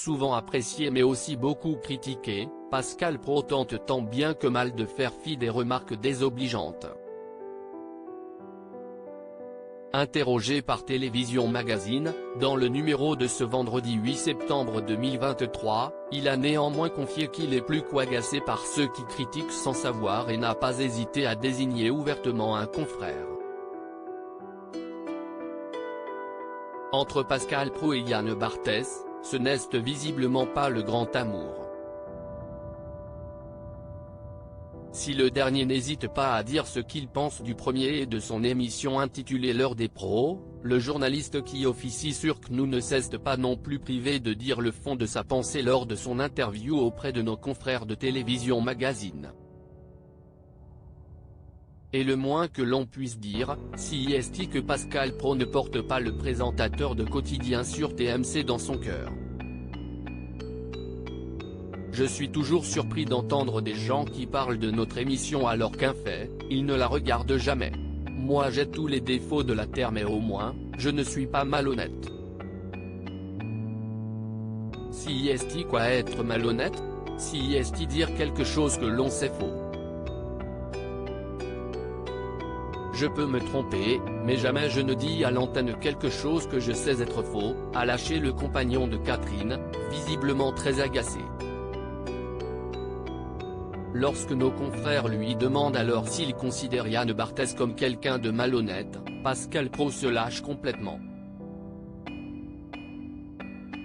Souvent apprécié mais aussi beaucoup critiqué, Pascal Praud tente tant bien que mal de faire fi des remarques désobligeantes. Interrogé par Télévision Magazine, dans le numéro de ce vendredi 8 septembre 2023, il a néanmoins confié qu'il est plus qu'agacé par ceux qui critiquent sans savoir et n'a pas hésité à désigner ouvertement un confrère. Entre Pascal Praud et Yann Barthès, ce n'est visiblement pas le grand amour. Si le dernier n'hésite pas à dire ce qu'il pense du premier et de son émission intitulée L'heure des pros, le journaliste qui officie sur CNews ne cesse pas non plus privé de dire le fond de sa pensée lors de son interview auprès de nos confrères de Télévision Magazine. Et le moins que l'on puisse dire, si est que Pascal Praud ne porte pas le présentateur de quotidien sur TMC dans son cœur. Je suis toujours surpris d'entendre des gens qui parlent de notre émission alors qu'un fait, ils ne la regardent jamais. Moi j'ai tous les défauts de la terre mais au moins, je ne suis pas malhonnête. Si est quoi être malhonnête? Si est dire quelque chose que l'on sait faux? Je peux me tromper, mais jamais je ne dis à l'antenne quelque chose que je sais être faux, a lâché le compagnon de Catherine, visiblement très agacé. Lorsque nos confrères lui demandent alors s'il considère Yann Barthès comme quelqu'un de malhonnête, Pascal Praud se lâche complètement.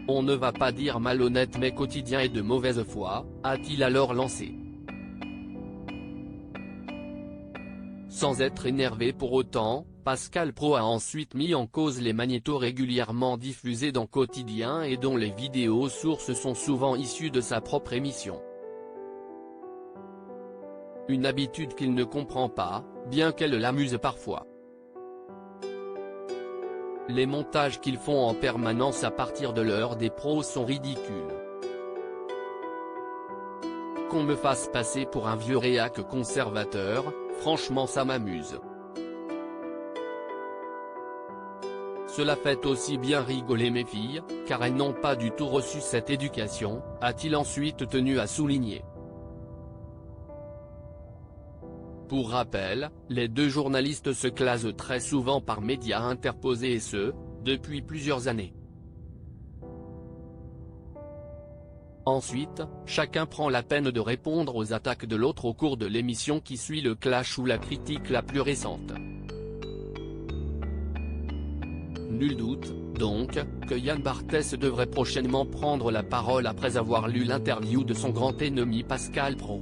On ne va pas dire malhonnête mais quotidien et de mauvaise foi, a-t-il alors lancé. Sans être énervé pour autant, Pascal Praud a ensuite mis en cause les magnétos régulièrement diffusés dans Quotidien et dont les vidéos sources sont souvent issues de sa propre émission. Une habitude qu'il ne comprend pas, bien qu'elle l'amuse parfois. Les montages qu'ils font en permanence à partir de l'heure des pros sont ridicules. Qu'on me fasse passer pour un vieux réac conservateur, franchement ça m'amuse. Cela fait aussi bien rigoler mes filles, car elles n'ont pas du tout reçu cette éducation, a-t-il ensuite tenu à souligner. Pour rappel, les deux journalistes se classent très souvent par médias interposés et ce, depuis plusieurs années. Ensuite, chacun prend la peine de répondre aux attaques de l'autre au cours de l'émission qui suit le clash ou la critique la plus récente. Nul doute, donc, que Yann Barthès devrait prochainement prendre la parole après avoir lu l'interview de son grand ennemi Pascal Praud.